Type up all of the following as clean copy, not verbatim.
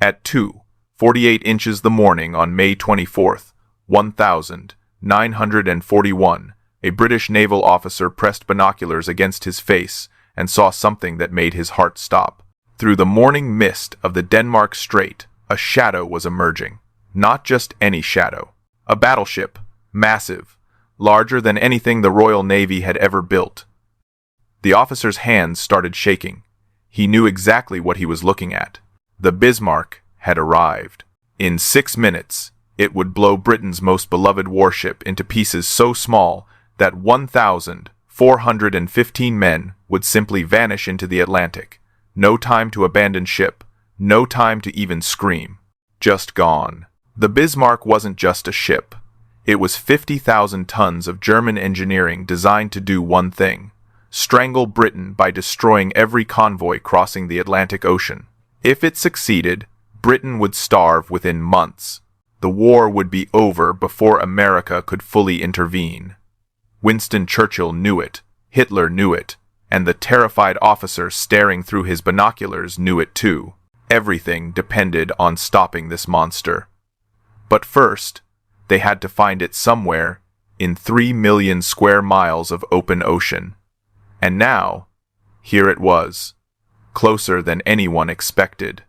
At 2:48 inches the morning on May 24th, 1941, a British naval officer pressed binoculars against his face and saw something that made his heart stop. Through the morning mist of the Denmark Strait, a shadow was emerging. Not just any shadow. A battleship, massive, larger than anything the Royal Navy had ever built. The officer's hands started shaking. He knew exactly what he was looking at. The Bismarck had arrived. In 6 minutes, it would blow Britain's most beloved warship into pieces so small that 1,415 men would simply vanish into the Atlantic. No time to abandon ship, no time to even scream. Just gone. The Bismarck wasn't just a ship. It was 50,000 tons of German engineering designed to do one thing: strangle Britain by destroying every convoy crossing the Atlantic Ocean. If it succeeded, Britain would starve within months. The war would be over before America could fully intervene. Winston Churchill knew it, Hitler knew it, and the terrified officer staring through his binoculars knew it too. Everything depended on stopping this monster. But first, they had to find it somewhere in 3 million square miles of open ocean. And now, here it was, closer than anyone expected,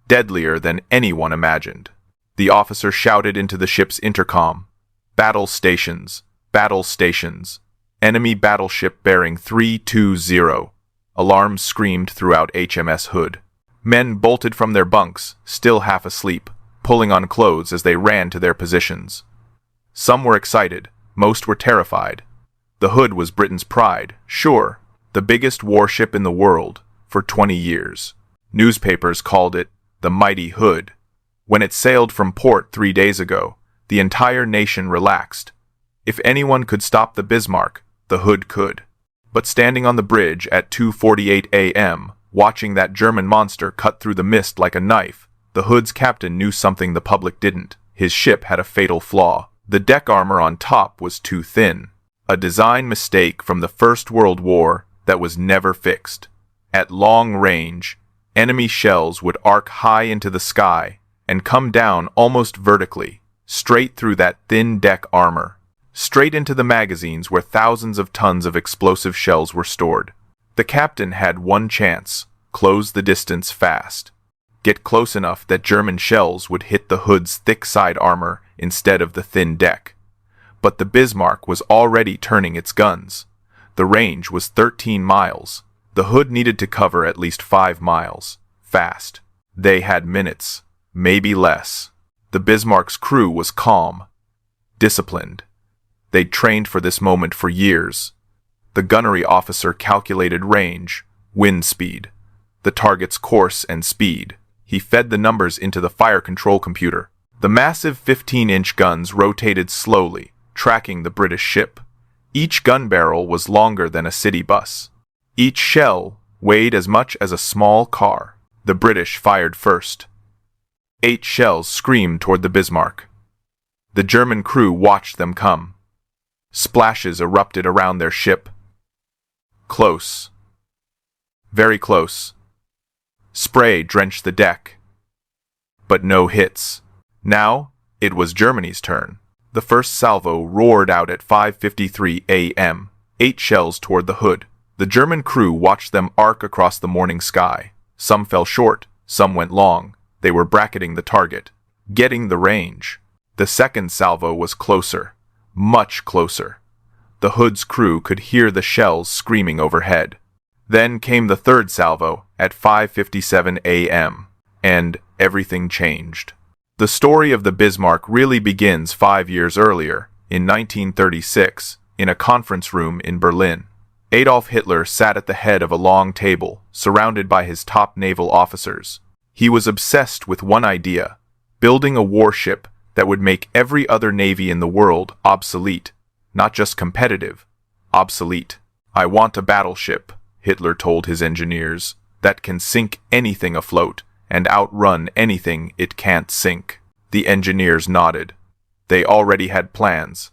deadlier than anyone imagined. The officer shouted into the ship's intercom, "Battle stations, battle stations, enemy battleship bearing 320. Alarms screamed throughout HMS Hood. Men bolted from their bunks, still half asleep, pulling on clothes as they ran to their positions. Some were excited, most were terrified. The Hood was Britain's pride, sure, the biggest warship in the world for 20 years. Newspapers called it the mighty Hood. When it sailed from port 3 days ago, the entire nation relaxed. If anyone could stop the Bismarck, the Hood could. But standing on the bridge at 2:48 a.m., watching that German monster cut through the mist like a knife, the Hood's captain knew something the public didn't. His ship had a fatal flaw. The deck armor on top was too thin. A design mistake from the First World War that was never fixed. At long range, enemy shells would arc high into the sky and come down almost vertically, straight through that thin deck armor, straight into the magazines where thousands of tons of explosive shells were stored. The captain had one chance: close the distance fast. Get close enough that German shells would hit the Hood's thick side armor instead of the thin deck. But the Bismarck was already turning its guns. The range was 13 miles. The Hood needed to cover at least 5 miles. Fast. They had minutes, maybe less. The Bismarck's crew was calm, disciplined. They'd trained for this moment for years. The gunnery officer calculated range, wind speed, the target's course and speed. He fed the numbers into the fire control computer. The massive 15-inch guns rotated slowly, tracking the British ship. Each gun barrel was longer than a city bus. Each shell weighed as much as a small car. The British fired first. 8 shells screamed toward the Bismarck. The German crew watched them come. Splashes erupted around their ship. Close. Very close. Spray drenched the deck. But no hits. Now, it was Germany's turn. The first salvo roared out at 5:53 a.m., 8 shells toward the Hood. The German crew watched them arc across the morning sky. Some fell short, some went long. They were bracketing the target, getting the range. The second salvo was closer, much closer. The Hood's crew could hear the shells screaming overhead. Then came the third salvo at 5:57 a.m., and everything changed. The story of the Bismarck really begins 5 years earlier, in 1936, in a conference room in Berlin. Adolf Hitler sat at the head of a long table, surrounded by his top naval officers. He was obsessed with one idea: building a warship that would make every other navy in the world obsolete, not just competitive, obsolete. "I want a battleship," Hitler told his engineers, "that can sink anything afloat and outrun anything it can't sink." The engineers nodded. They already had plans.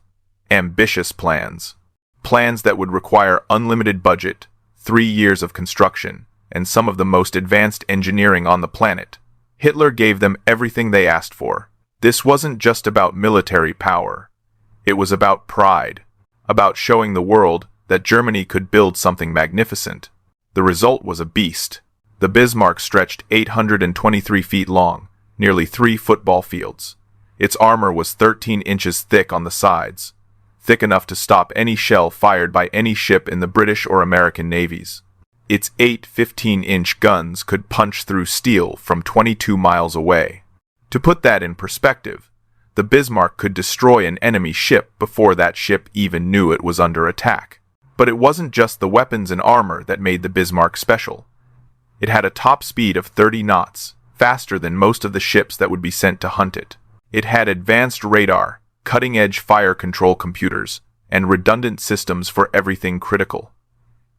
Ambitious plans. Plans that would require unlimited budget, 3 years of construction, and some of the most advanced engineering on the planet. Hitler gave them everything they asked for. This wasn't just about military power. It was about pride, about showing the world that Germany could build something magnificent. The result was a beast. The Bismarck stretched 823 feet long, nearly 3 football fields. Its armor was 13 inches thick on the sides, thick enough to stop any shell fired by any ship in the British or American navies. Its 8 15-inch guns could punch through steel from 22 miles away. To put that in perspective, the Bismarck could destroy an enemy ship before that ship even knew it was under attack. But it wasn't just the weapons and armor that made the Bismarck special. It had a top speed of 30 knots, faster than most of the ships that would be sent to hunt it. It had advanced radar, cutting-edge fire control computers, and redundant systems for everything critical.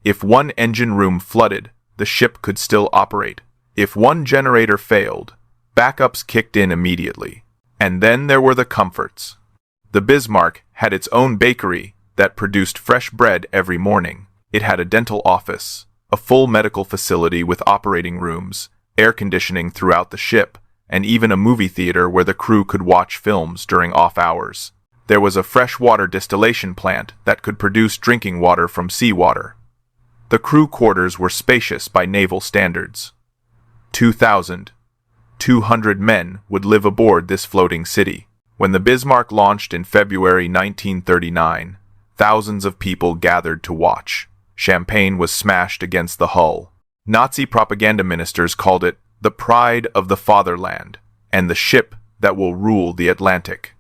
If one engine room flooded, the ship could still operate. If one generator failed, backups kicked in immediately. And then there were the comforts. The Bismarck had its own bakery that produced fresh bread every morning. It had a dental office, a full medical facility with operating rooms, air conditioning throughout the ship, and even a movie theater where the crew could watch films during off hours. There was a freshwater distillation plant that could produce drinking water from seawater. The crew quarters were spacious by naval standards. 2,200 men would live aboard this floating city. When the Bismarck launched in February 1939, thousands of people gathered to watch. Champagne was smashed against the hull. Nazi propaganda ministers called it the pride of the fatherland and the ship that will rule the Atlantic.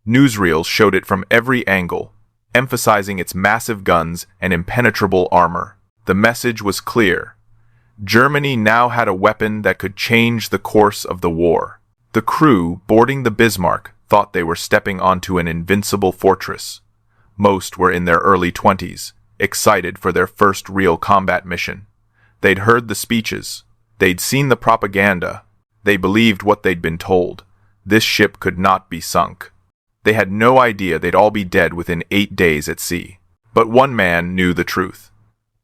Newsreels showed it from every angle, emphasizing its massive guns and impenetrable armor. The message was clear. Germany now had a weapon that could change the course of the war. The crew boarding the Bismarck thought they were stepping onto an invincible fortress. Most were in their early 20s, excited for their first real combat mission. They'd heard the speeches. They'd seen the propaganda. They believed what they'd been told. This ship could not be sunk. They had no idea they'd all be dead within 8 days at sea. But one man knew the truth.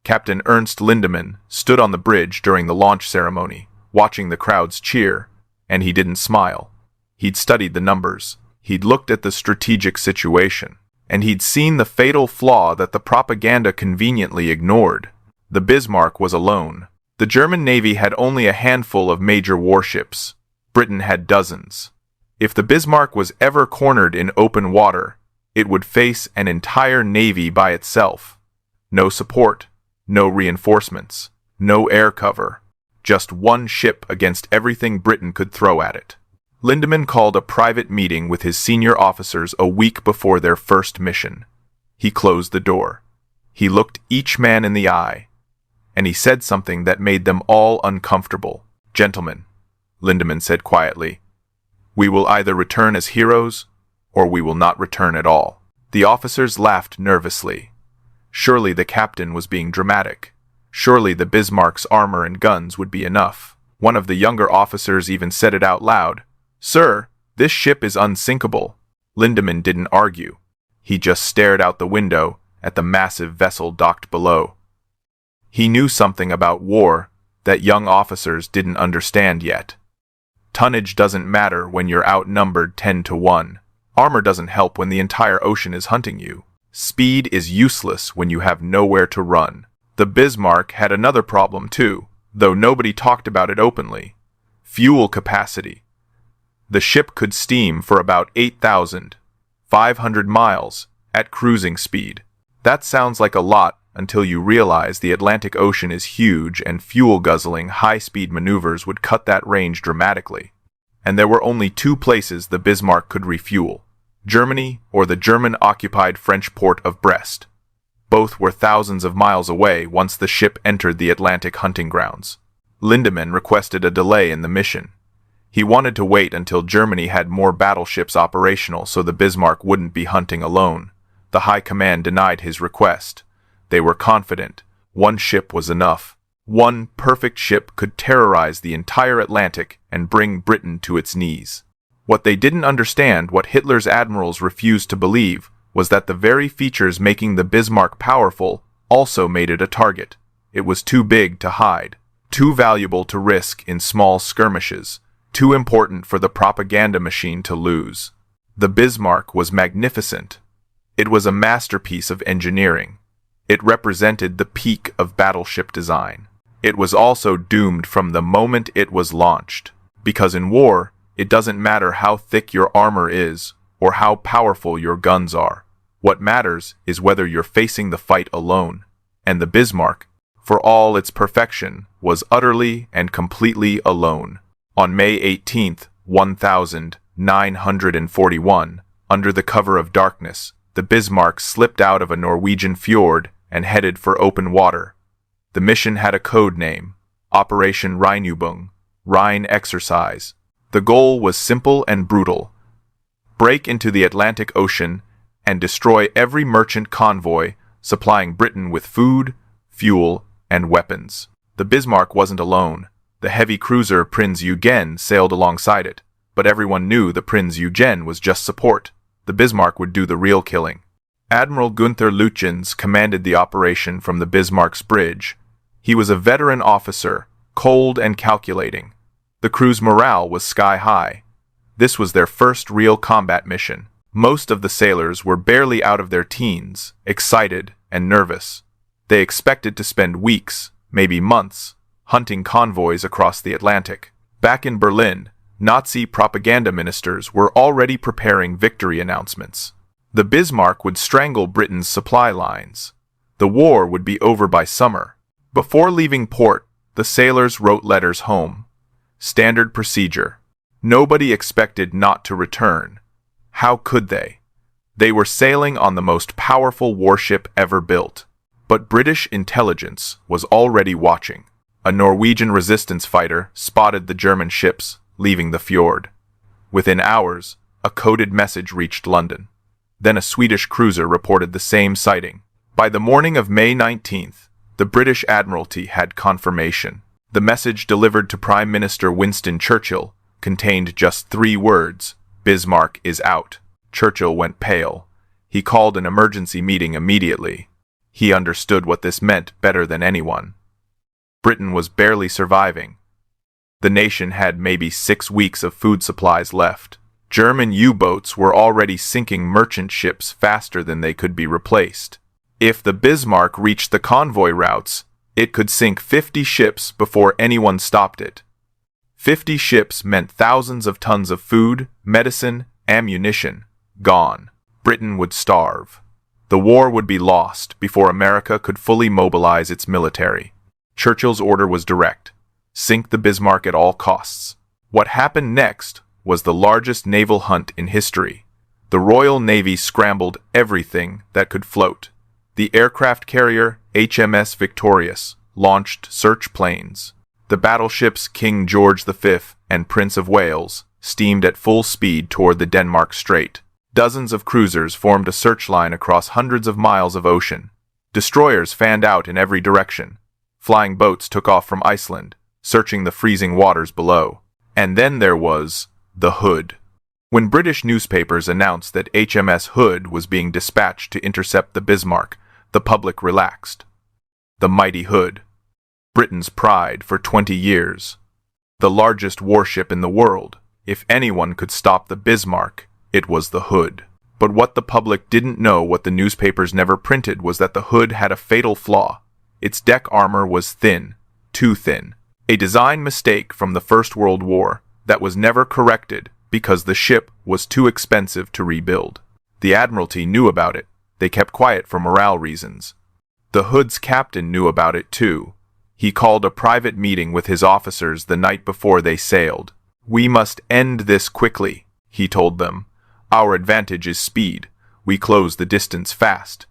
Captain Ernst Lindemann stood on the bridge during the launch ceremony, watching the crowds cheer, and he didn't smile. He'd studied the numbers. He'd looked at the strategic situation. And he'd seen the fatal flaw that the propaganda conveniently ignored. The Bismarck was alone. The German Navy had only a handful of major warships. Britain had dozens. If the Bismarck was ever cornered in open water, it would face an entire navy by itself. No support, no reinforcements, no air cover. Just one ship against everything Britain could throw at it. Lindemann called a private meeting with his senior officers a week before their first mission. He closed the door. He looked each man in the eye, and he said something that made them all uncomfortable. "Gentlemen," Lindemann said quietly, "we will either return as heroes, or we will not return at all." The officers laughed nervously. Surely the captain was being dramatic. Surely the Bismarck's armor and guns would be enough. One of the younger officers even said it out loud. "Sir, this ship is unsinkable." Lindemann didn't argue. He just stared out the window at the massive vessel docked below. He knew something about war that young officers didn't understand yet. Tonnage doesn't matter when you're outnumbered 10-1. Armor doesn't help when the entire ocean is hunting you. Speed is useless when you have nowhere to run. The Bismarck had another problem too, though nobody talked about it openly. Fuel capacity. The ship could steam for about 8,500 miles at cruising speed. That sounds like a lot until you realize the Atlantic Ocean is huge and fuel-guzzling high-speed maneuvers would cut that range dramatically. And there were only 2 places the Bismarck could refuel: Germany or the German-occupied French port of Brest. Both were thousands of miles away once the ship entered the Atlantic hunting grounds. Lindemann requested a delay in the mission. He wanted to wait until Germany had more battleships operational so the Bismarck wouldn't be hunting alone. The High Command denied his request. They were confident. One ship was enough. One perfect ship could terrorize the entire Atlantic and bring Britain to its knees. What they didn't understand, what Hitler's admirals refused to believe, was that the very features making the Bismarck powerful also made it a target. It was too big to hide, too valuable to risk in small skirmishes, too important for the propaganda machine to lose. The Bismarck was magnificent. It was a masterpiece of engineering. It represented the peak of battleship design. It was also doomed from the moment it was launched, because in war, it doesn't matter how thick your armor is or how powerful your guns are. What matters is whether you're facing the fight alone. And the Bismarck, for all its perfection, was utterly and completely alone. On May 18, 1941, under the cover of darkness, the Bismarck slipped out of a Norwegian fjord and headed for open water. The mission had a code name, Operation Rheinübung, Rhine Exercise. The goal was simple and brutal: break into the Atlantic Ocean and destroy every merchant convoy supplying Britain with food, fuel, and weapons. The Bismarck wasn't alone. The heavy cruiser Prinz Eugen sailed alongside it, but everyone knew the Prinz Eugen was just support. The Bismarck would do the real killing. Admiral Gunther Lütjens commanded the operation from the Bismarck's bridge. He was a veteran officer, cold and calculating. The crew's morale was sky high. This was their first real combat mission. Most of the sailors were barely out of their teens, excited and nervous. They expected to spend weeks, maybe months, hunting convoys across the Atlantic. Back in Berlin, Nazi propaganda ministers were already preparing victory announcements. The Bismarck would strangle Britain's supply lines. The war would be over by summer. Before leaving port, the sailors wrote letters home. Standard procedure. Nobody expected not to return. How could they? They were sailing on the most powerful warship ever built. But British intelligence was already watching. A Norwegian resistance fighter spotted the German ships leaving the fjord. Within hours, a coded message reached London. Then a Swedish cruiser reported the same sighting. By the morning of May 19th, the British Admiralty had confirmation. The message delivered to Prime Minister Winston Churchill contained just 3 words: Bismarck is out. Churchill went pale. He called an emergency meeting immediately. He understood what this meant better than anyone. Britain was barely surviving. The nation had maybe 6 weeks of food supplies left. German U-boats were already sinking merchant ships faster than they could be replaced. If the Bismarck reached the convoy routes, it could sink 50 ships before anyone stopped it. 50 ships meant thousands of tons of food, medicine, ammunition gone. Britain would starve. The war would be lost before America could fully mobilize its military. Churchill's order was direct: sink the Bismarck at all costs. What happened next was the largest naval hunt in history. The Royal Navy scrambled everything that could float. The aircraft carrier HMS Victorious launched search planes. The battleships King George V and Prince of Wales steamed at full speed toward the Denmark Strait. Dozens of cruisers formed a search line across hundreds of miles of ocean. Destroyers fanned out in every direction. Flying boats took off from Iceland, searching the freezing waters below. And then there was the Hood. When British newspapers announced that HMS Hood was being dispatched to intercept the Bismarck, the public relaxed. The mighty Hood. Britain's pride for 20 years. The largest warship in the world. If anyone could stop the Bismarck, it was the Hood. But what the public didn't know, what the newspapers never printed, was that the Hood had a fatal flaw. Its deck armor was thin, too thin. A design mistake from the First World War that was never corrected because the ship was too expensive to rebuild. The Admiralty knew about it. They kept quiet for morale reasons. The Hood's captain knew about it too. He called a private meeting with his officers the night before they sailed. "We must end this quickly," he told them. "Our advantage is speed. We close the distance fast.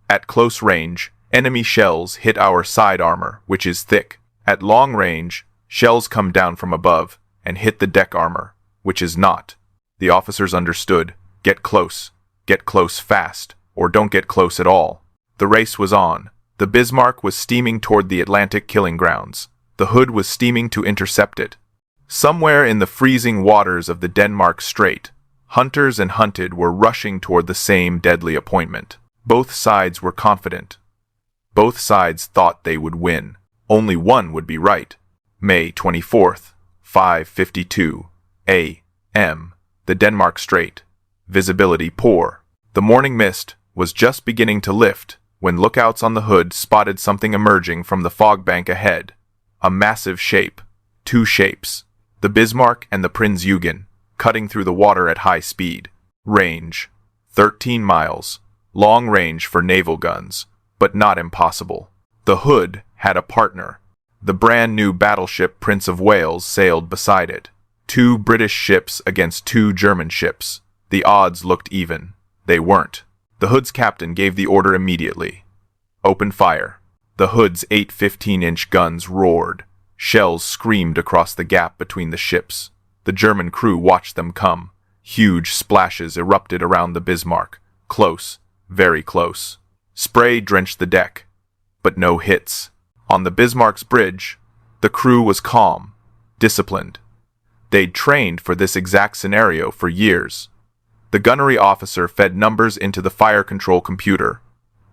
At close range, enemy shells hit our side armor, which is thick. At long range, shells come down from above and hit the deck armor, which is not." The officers understood. Get close fast, or don't get close at all. The race was on. The Bismarck was steaming toward the Atlantic killing grounds. The Hood was steaming to intercept it. Somewhere in the freezing waters of the Denmark Strait, hunters and hunted were rushing toward the same deadly appointment. Both sides were confident. Both sides thought they would win. Only one would be right. May 24th, 5:52 a.m. The Denmark Strait. Visibility poor. The morning mist was just beginning to lift when lookouts on the Hood spotted something emerging from the fog bank ahead. A massive shape. Two shapes. The Bismarck and the Prinz Eugen, cutting through the water at high speed. Range. 13 miles. Long range for naval guns, but not impossible. The Hood had a partner. The brand new battleship Prince of Wales sailed beside it. 2 British ships against 2 German ships. The odds looked even. They weren't. The Hood's captain gave the order immediately. Open fire. The Hood's 8 15-inch guns roared. Shells screamed across the gap between the ships. The German crew watched them come. Huge splashes erupted around the Bismarck. Close, very close. Spray drenched the deck, but no hits. On the Bismarck's bridge, the crew was calm, disciplined. They'd trained for this exact scenario for years. The gunnery officer fed numbers into the fire control computer.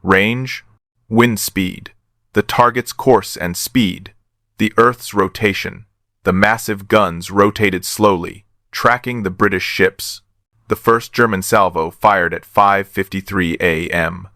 Range, wind speed, the target's course and speed, the Earth's rotation. The massive guns rotated slowly, tracking the British ships. The first German salvo fired at 5:53 a.m.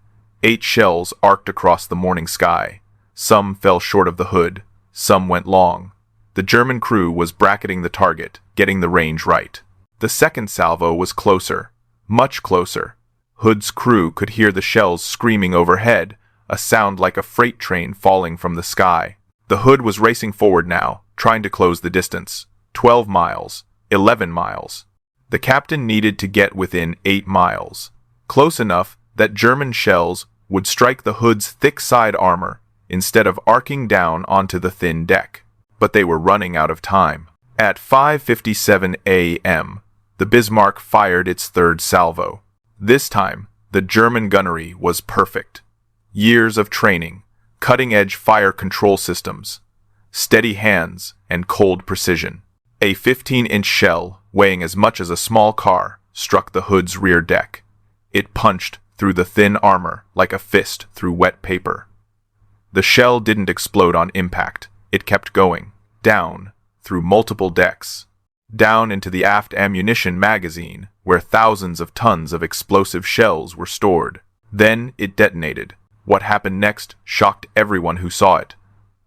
8 shells arced across the morning sky. Some fell short of the Hood, some went long. The German crew was bracketing the target, getting the range right. The second salvo was closer, much closer. Hood's crew could hear the shells screaming overhead, a sound like a freight train falling from the sky. The Hood was racing forward now, trying to close the distance. 12 miles, 11 miles. The captain needed to get within 8 miles, close enough that German shells would strike the Hood's thick side armor instead of arcing down onto the thin deck. But they were running out of time. At 5:57 a.m., the Bismarck fired its third salvo. This time, the German gunnery was perfect. Years of training, cutting-edge fire control systems, steady hands, and cold precision. A 15-inch shell, weighing as much as a small car, struck the Hood's rear deck. It punched through the thin armor like a fist through wet paper. The shell didn't explode on impact. It kept going, down, through multiple decks, down into the aft ammunition magazine, where thousands of tons of explosive shells were stored. Then it detonated. What happened next shocked everyone who saw it.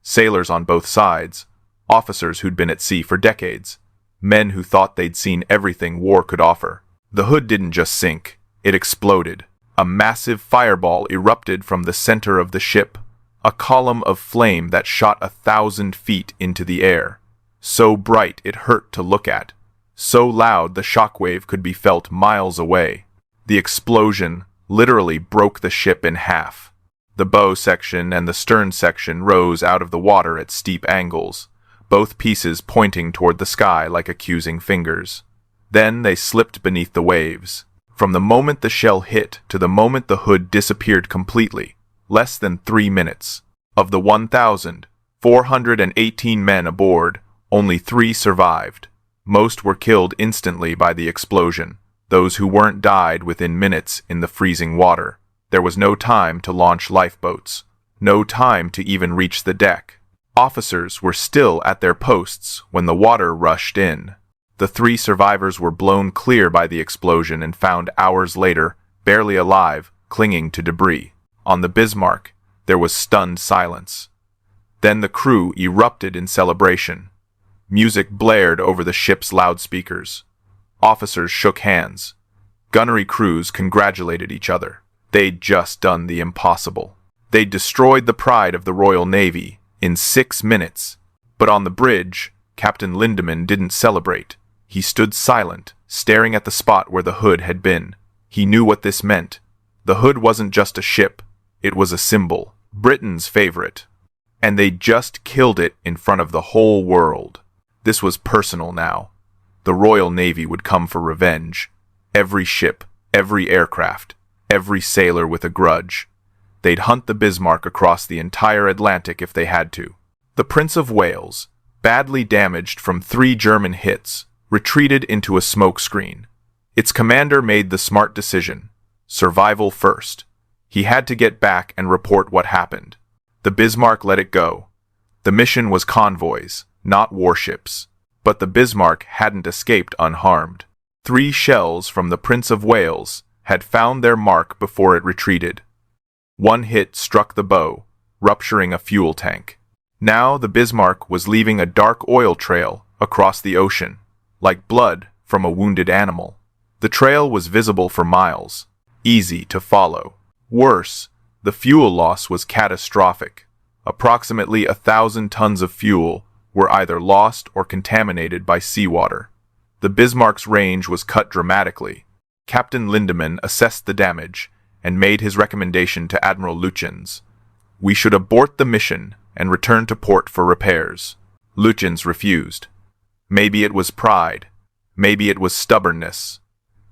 Sailors on both sides, officers who'd been at sea for decades, men who thought they'd seen everything war could offer. The Hood didn't just sink, it exploded. A massive fireball erupted from the center of the ship, a column of flame that shot 1,000 feet into the air. So bright it hurt to look at, so loud the shockwave could be felt miles away. The explosion literally broke the ship in half. The bow section and the stern section rose out of the water at steep angles, both pieces pointing toward the sky like accusing fingers. Then they slipped beneath the waves. From the moment the shell hit to the moment the Hood disappeared completely, less than 3 minutes. Of the 1,418 men aboard, only 3 survived. Most were killed instantly by the explosion. Those who weren't died within minutes in the freezing water. There was no time to launch lifeboats, no time to even reach the deck. Officers were still at their posts when the water rushed in. The 3 survivors were blown clear by the explosion and found hours later, barely alive, clinging to debris. On the Bismarck, there was stunned silence. Then the crew erupted in celebration. Music blared over the ship's loudspeakers. Officers shook hands. Gunnery crews congratulated each other. They'd just done the impossible. They'd destroyed the pride of the Royal Navy in 6 minutes. But on the bridge, Captain Lindemann didn't celebrate. He stood silent, staring at the spot where the Hood had been. He knew what this meant. The Hood wasn't just a ship. It was a symbol, Britain's favorite. And they'd just killed it in front of the whole world. This was personal now. The Royal Navy would come for revenge. Every ship, every aircraft, every sailor with a grudge. They'd hunt the Bismarck across the entire Atlantic if they had to. The Prince of Wales, badly damaged from 3 German hits, retreated into a smokescreen. Its commander made the smart decision. Survival first. He had to get back and report what happened. The Bismarck let it go. The mission was convoys, not warships. But the Bismarck hadn't escaped unharmed. 3 shells from the Prince of Wales had found their mark before it retreated. One hit struck the bow, rupturing a fuel tank. Now the Bismarck was leaving a dark oil trail across the ocean, like blood from a wounded animal. The trail was visible for miles, easy to follow. Worse, the fuel loss was catastrophic. Approximately 1,000 tons of fuel were either lost or contaminated by seawater. The Bismarck's range was cut dramatically. Captain Lindemann assessed the damage and made his recommendation to Admiral Lütjens. We should abort the mission and return to port for repairs. Lütjens refused. Maybe it was pride. Maybe it was stubbornness.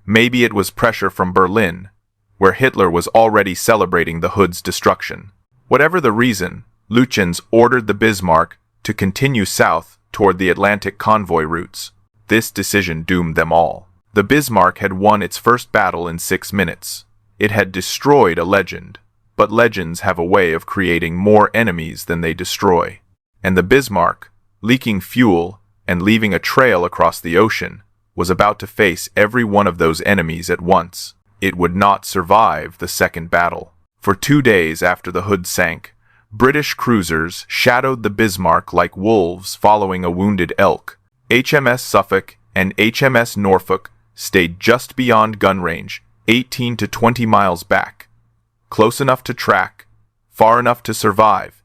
Maybe it was pressure from Berlin, where Hitler was already celebrating the Hood's destruction. Whatever the reason, Lütjens ordered the Bismarck to continue south toward the Atlantic convoy routes. This decision doomed them all. The Bismarck had won its first battle in 6 minutes. It had destroyed a legend, but legends have a way of creating more enemies than they destroy. And the Bismarck, leaking fuel and leaving a trail across the ocean, was about to face every one of those enemies at once. It would not survive the second battle. For 2 days after the Hood sank, British cruisers shadowed the Bismarck like wolves following a wounded elk. HMS Suffolk and HMS Norfolk stayed just beyond gun range, 18 to 20 miles back. Close enough to track, far enough to survive,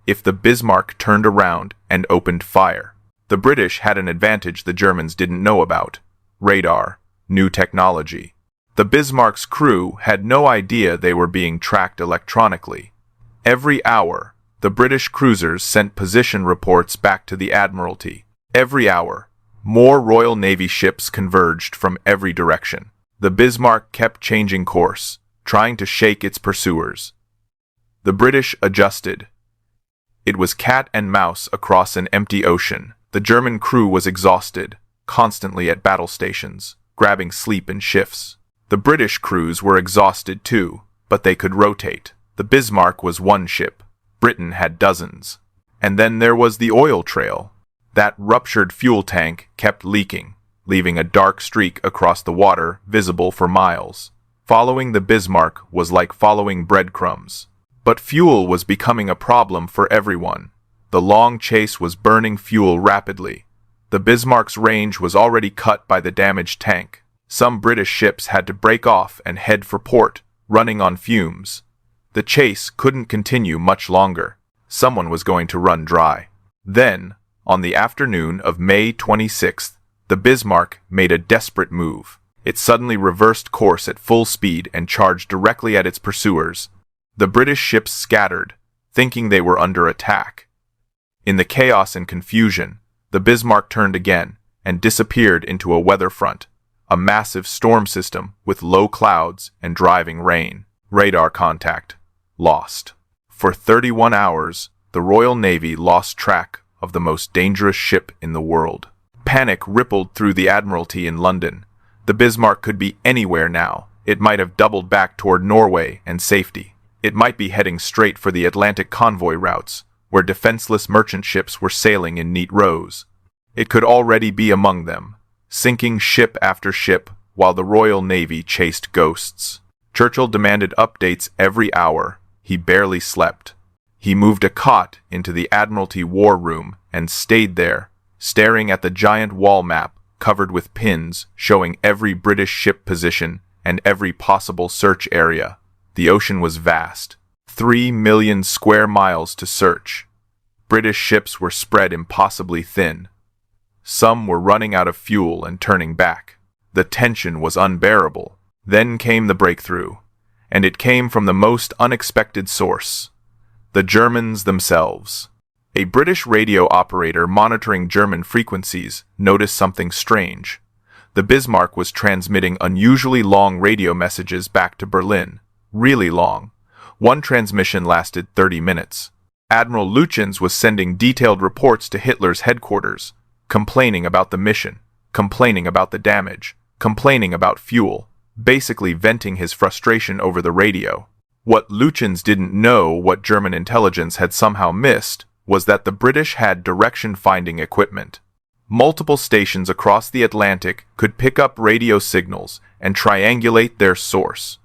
if the Bismarck turned around and opened fire. The British had an advantage the Germans didn't know about: radar, new technology. The Bismarck's crew had no idea they were being tracked electronically. Every hour, the British cruisers sent position reports back to the Admiralty. Every hour, more Royal Navy ships converged from every direction. The Bismarck kept changing course, trying to shake its pursuers. The British adjusted. It was cat and mouse across an empty ocean. The German crew was exhausted, constantly at battle stations, grabbing sleep in shifts. The British crews were exhausted too, but they could rotate. The Bismarck was one ship. Britain had dozens. And then there was the oil trail. That ruptured fuel tank kept leaking, leaving a dark streak across the water visible for miles. Following the Bismarck was like following breadcrumbs. But fuel was becoming a problem for everyone. The long chase was burning fuel rapidly. The Bismarck's range was already cut by the damaged tank. Some British ships had to break off and head for port, running on fumes. The chase couldn't continue much longer. Someone was going to run dry. Then, on the afternoon of May 26th, the Bismarck made a desperate move. It suddenly reversed course at full speed and charged directly at its pursuers. The British ships scattered, thinking they were under attack. In the chaos and confusion, the Bismarck turned again and disappeared into a weather front, a massive storm system with low clouds and driving rain. Radar contact. Lost. For 31 hours, the Royal Navy lost track of the most dangerous ship in the world. Panic rippled through the Admiralty in London. The Bismarck could be anywhere now. It might have doubled back toward Norway and safety. It might be heading straight for the Atlantic convoy routes, where defenseless merchant ships were sailing in neat rows. It could already be among them, sinking ship after ship while the Royal Navy chased ghosts. Churchill demanded updates every hour. He barely slept. He moved a cot into the Admiralty war room and stayed there, staring at the giant wall map covered with pins showing every British ship position and every possible search area. The ocean was vast. 3 million square miles to search. British ships were spread impossibly thin. Some were running out of fuel and turning back. The tension was unbearable. Then came the breakthrough, and it came from the most unexpected source: the Germans themselves. A British radio operator monitoring German frequencies noticed something strange. The Bismarck was transmitting unusually long radio messages back to Berlin. Really long. One transmission lasted 30 minutes. Admiral Lütjens was sending detailed reports to Hitler's headquarters, complaining about the mission, complaining about the damage, complaining about fuel, basically venting his frustration over the radio. What Lütjens didn't know, what German intelligence had somehow missed, was that the British had direction-finding equipment. Multiple stations across the Atlantic could pick up radio signals and triangulate their source.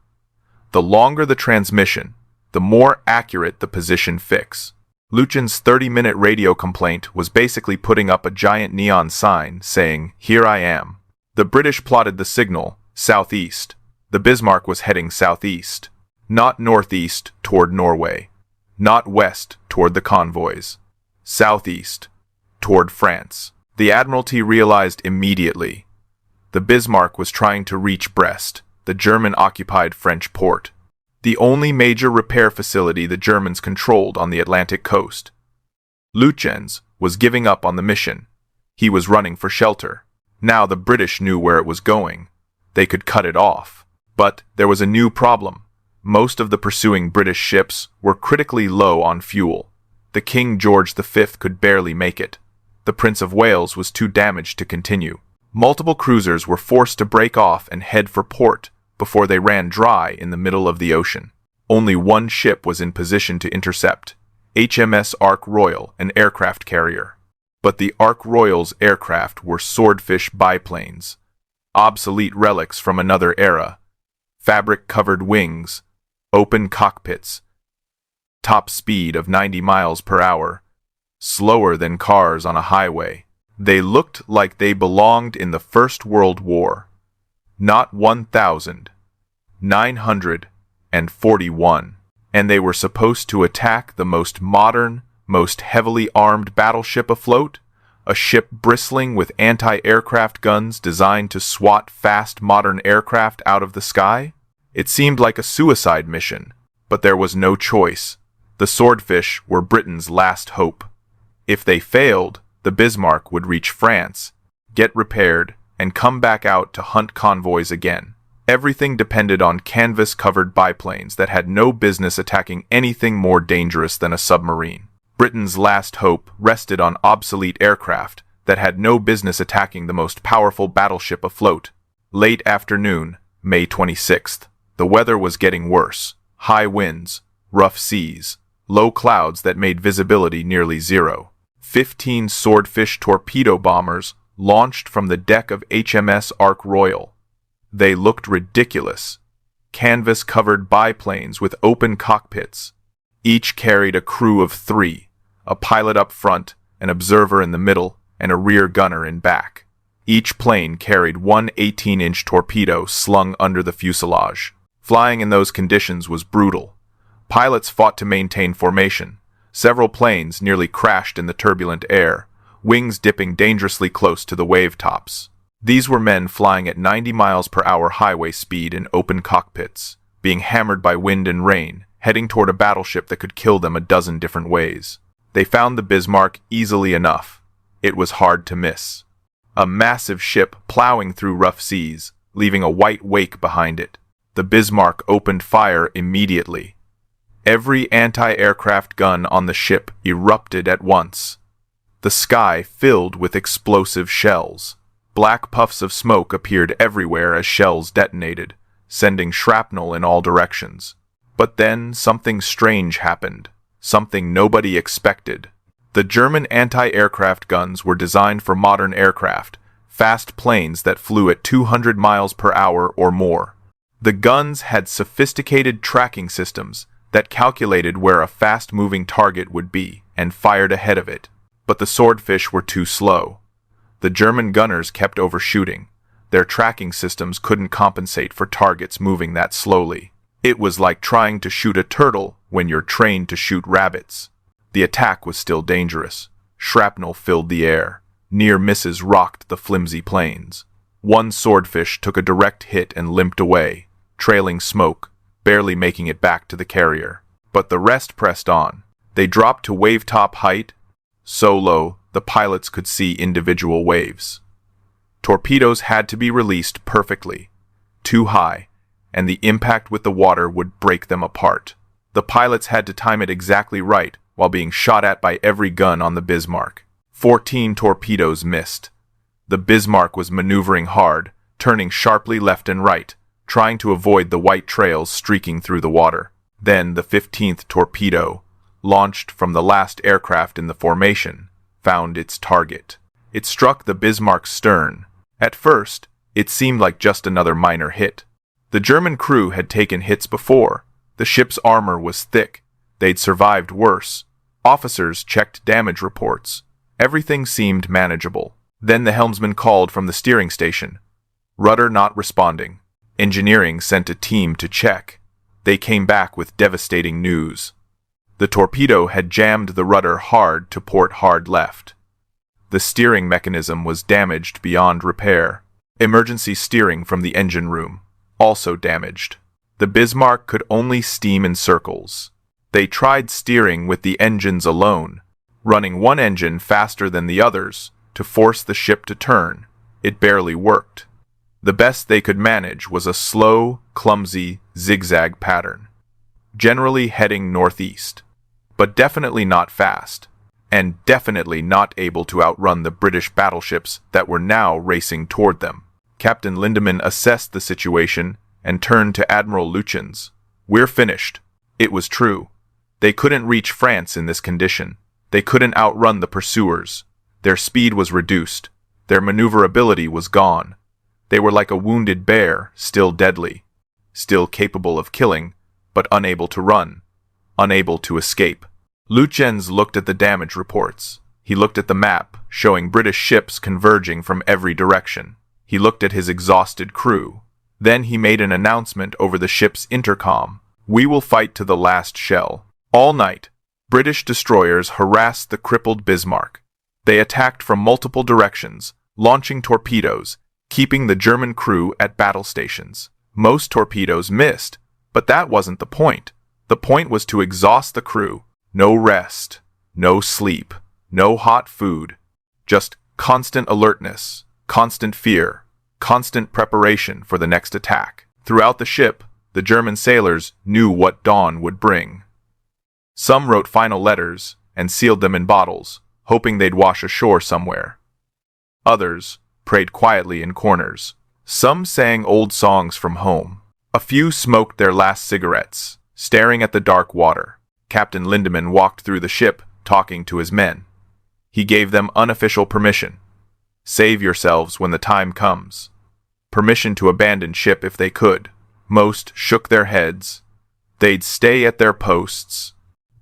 The longer the transmission, the more accurate the position fix. Lucian's 30-minute radio complaint was basically putting up a giant neon sign saying, "Here I am." The British plotted the signal, southeast. The Bismarck was heading southeast, not northeast toward Norway, not west toward the convoys, southeast toward France. The Admiralty realized immediately. The Bismarck was trying to reach Brest, the German-occupied French port, the only major repair facility the Germans controlled on the Atlantic coast. Lutyens was giving up on the mission. He was running for shelter. Now the British knew where it was going. They could cut it off. But there was a new problem. Most of the pursuing British ships were critically low on fuel. The King George V could barely make it. The Prince of Wales was too damaged to continue. Multiple cruisers were forced to break off and head for port before they ran dry in the middle of the ocean. Only one ship was in position to intercept, HMS Ark Royal, an aircraft carrier. But the Ark Royal's aircraft were swordfish biplanes, obsolete relics from another era, fabric-covered wings, open cockpits, top speed of 90 miles per hour, slower than cars on a highway. They looked like they belonged in the First World War. Not 1,941. And they were supposed to attack the most modern, most heavily armed battleship afloat, a ship bristling with anti-aircraft guns designed to swat fast modern aircraft out of the sky? It seemed like a suicide mission, but there was no choice. The swordfish were Britain's last hope. If they failed, the Bismarck would reach France, get repaired, and come back out to hunt convoys again. Everything depended on canvas-covered biplanes that had no business attacking anything more dangerous than a submarine. Britain's last hope rested on obsolete aircraft that had no business attacking the most powerful battleship afloat. Late afternoon, May 26th. The weather was getting worse. High winds, rough seas, low clouds that made visibility nearly zero. 15 swordfish torpedo bombers launched from the deck of HMS Ark Royal. They looked ridiculous. Canvas-covered biplanes with open cockpits. Each carried a crew of 3, a pilot up front, an observer in the middle, and a rear gunner in back. Each plane carried one 18-inch torpedo slung under the fuselage. Flying in those conditions was brutal. Pilots fought to maintain formation. Several planes nearly crashed in the turbulent air, wings dipping dangerously close to the wave tops. These were men flying at 90 miles per hour highway speed in open cockpits, being hammered by wind and rain, heading toward a battleship that could kill them a dozen different ways. They found the Bismarck easily enough. It was hard to miss. A massive ship plowing through rough seas, leaving a white wake behind it. The Bismarck opened fire immediately. Every anti-aircraft gun on the ship erupted at once. The sky filled with explosive shells. Black puffs of smoke appeared everywhere as shells detonated, sending shrapnel in all directions. But then something strange happened, something nobody expected. The German anti-aircraft guns were designed for modern aircraft, fast planes that flew at 200 miles per hour or more. The guns had sophisticated tracking systems that calculated where a fast-moving target would be and fired ahead of it. But the swordfish were too slow. The German gunners kept overshooting. Their tracking systems couldn't compensate for targets moving that slowly. It was like trying to shoot a turtle when you're trained to shoot rabbits. The attack was still dangerous. Shrapnel filled the air. Near misses rocked the flimsy planes. One swordfish took a direct hit and limped away, trailing smoke, barely making it back to the carrier. But the rest pressed on. They dropped to wave-top height, so low the pilots could see individual waves. Torpedoes had to be released perfectly, too high, and the impact with the water would break them apart. The pilots had to time it exactly right while being shot at by every gun on the Bismarck. 14 torpedoes missed. The Bismarck was maneuvering hard, turning sharply left and right, trying to avoid the white trails streaking through the water. Then the 15th torpedo, launched from the last aircraft in the formation, found its target. It struck the Bismarck's stern. At first, it seemed like just another minor hit. The German crew had taken hits before. The ship's armor was thick. They'd survived worse. Officers checked damage reports. Everything seemed manageable. Then the helmsman called from the steering station. Rudder not responding. Engineering sent a team to check. They came back with devastating news. The torpedo had jammed the rudder hard to port hard left. The steering mechanism was damaged beyond repair. Emergency steering from the engine room, also damaged. The Bismarck could only steam in circles. They tried steering with the engines alone, running one engine faster than the others to force the ship to turn. It barely worked. The best they could manage was a slow, clumsy, zigzag pattern, generally heading northeast, but definitely not fast, and definitely not able to outrun the British battleships that were now racing toward them. Captain Lindemann assessed the situation and turned to Admiral Lutyens. "We're finished." It was true. They couldn't reach France in this condition. They couldn't outrun the pursuers. Their speed was reduced. Their maneuverability was gone. They were like a wounded bear, still deadly, still capable of killing, but unable to run, unable to escape. Lutyens looked at the damage reports. He looked at the map, showing British ships converging from every direction. He looked at his exhausted crew. Then he made an announcement over the ship's intercom. "We will fight to the last shell." All night, British destroyers harassed the crippled Bismarck. They attacked from multiple directions, launching torpedoes, keeping the German crew at battle stations. Most torpedoes missed, but that wasn't the point. The point was to exhaust the crew. No rest, no sleep, no hot food, just constant alertness, constant fear, constant preparation for the next attack. Throughout the ship, the German sailors knew what dawn would bring. Some wrote final letters and sealed them in bottles, hoping they'd wash ashore somewhere. Others prayed quietly in corners. Some sang old songs from home. A few smoked their last cigarettes, staring at the dark water. Captain Lindemann walked through the ship, talking to his men. He gave them unofficial permission. Save yourselves when the time comes. Permission to abandon ship if they could. Most shook their heads. They'd stay at their posts.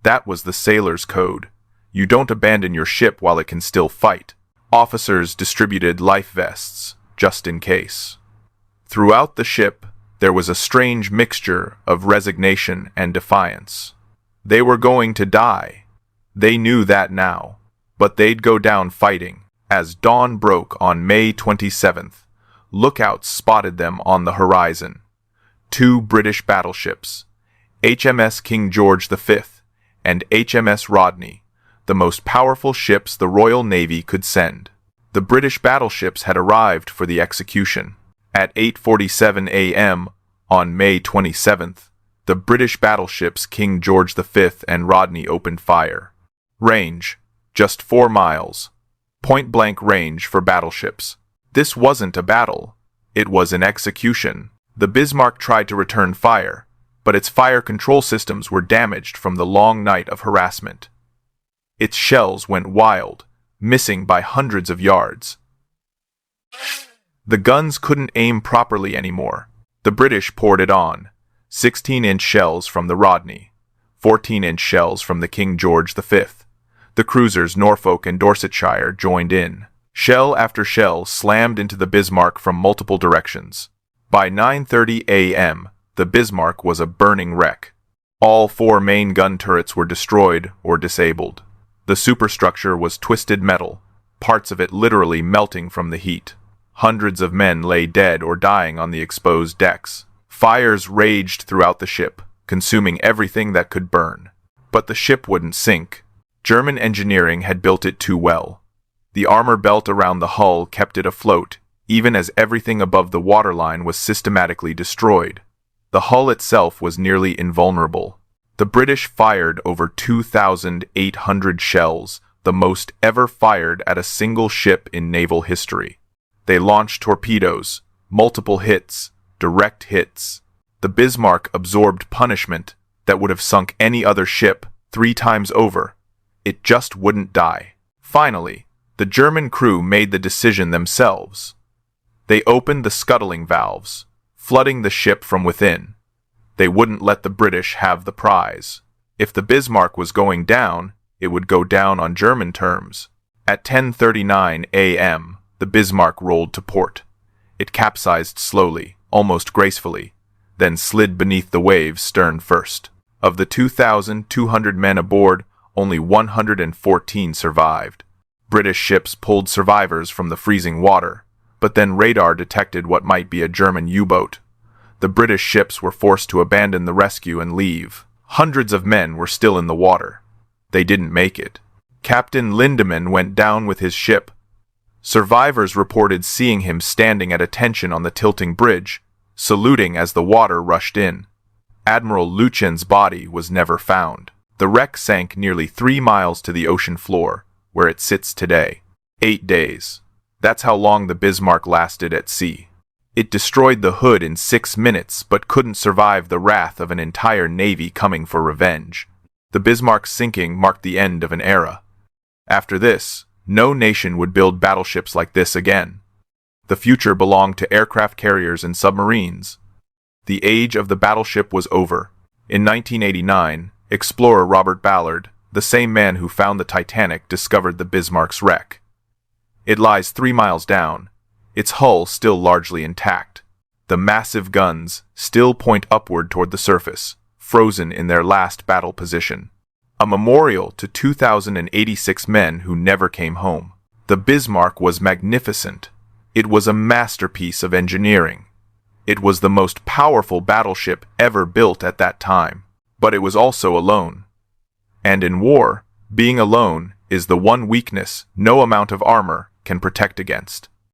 That was the sailor's code. You don't abandon your ship while it can still fight. Officers distributed life vests, just in case. Throughout the ship, there was a strange mixture of resignation and defiance. They were going to die. They knew that now, but they'd go down fighting. As dawn broke on May 27th, lookouts spotted them on the horizon. 2 British battleships, HMS King George V and HMS Rodney, the most powerful ships the Royal Navy could send. The British battleships had arrived for the execution. At 8:47 a.m. on May 27th, the British battleships King George V and Rodney opened fire. Range, just 4 miles. Point-blank range for battleships. This wasn't a battle. It was an execution. The Bismarck tried to return fire, but its fire control systems were damaged from the long night of harassment. Its shells went wild, missing by hundreds of yards. The guns couldn't aim properly anymore. The British poured it on. 16-inch shells from the Rodney, 14-inch shells from the King George V. The cruisers Norfolk and Dorsetshire joined in. Shell after shell slammed into the Bismarck from multiple directions. By 9:30 a.m., the Bismarck was a burning wreck. All 4 main gun turrets were destroyed or disabled. The superstructure was twisted metal, parts of it literally melting from the heat. Hundreds of men lay dead or dying on the exposed decks. Fires raged throughout the ship, consuming everything that could burn. But the ship wouldn't sink. German engineering had built it too well. The armor belt around the hull kept it afloat, even as everything above the waterline was systematically destroyed. The hull itself was nearly invulnerable. The British fired over 2,800 shells, the most ever fired at a single ship in naval history. They launched torpedoes, multiple hits, direct hits. The Bismarck absorbed punishment that would have sunk any other ship 3 times over. It just wouldn't die. Finally, The German crew made the decision themselves. They opened the scuttling valves, flooding the ship from within. They wouldn't let the British have the prize. If the Bismarck was going down, it would go down on German terms. At 10:39 a.m., the Bismarck rolled to port. It capsized slowly, almost gracefully, then slid beneath the waves stern first. Of the 2,200 men aboard, only 114 survived. British ships pulled survivors from the freezing water, but then radar detected what might be a German U-boat. The British ships were forced to abandon the rescue and leave. Hundreds of men were still in the water. They didn't make it. Captain Lindemann went down with his ship. Survivors reported seeing him standing at attention on the tilting bridge, saluting as the water rushed in. Admiral Luchen's body was never found. The wreck sank nearly 3 miles to the ocean floor, where it sits today. 8 days. That's how long the Bismarck lasted at sea. It destroyed the Hood in 6 minutes, but couldn't survive the wrath of an entire navy coming for revenge. The Bismarck's sinking marked the end of an era. After this, no nation would build battleships like this again. The future belonged to aircraft carriers and submarines. The age of the battleship was over. In 1989, explorer Robert Ballard, the same man who found the Titanic, discovered the Bismarck's wreck. It lies 3 miles down, its hull still largely intact. The massive guns still point upward toward the surface, frozen in their last battle position. A memorial to 2,086 men who never came home. The Bismarck was magnificent. It was a masterpiece of engineering. It was the most powerful battleship ever built at that time. But it was also alone. And in war, being alone is the one weakness no amount of armor can protect against.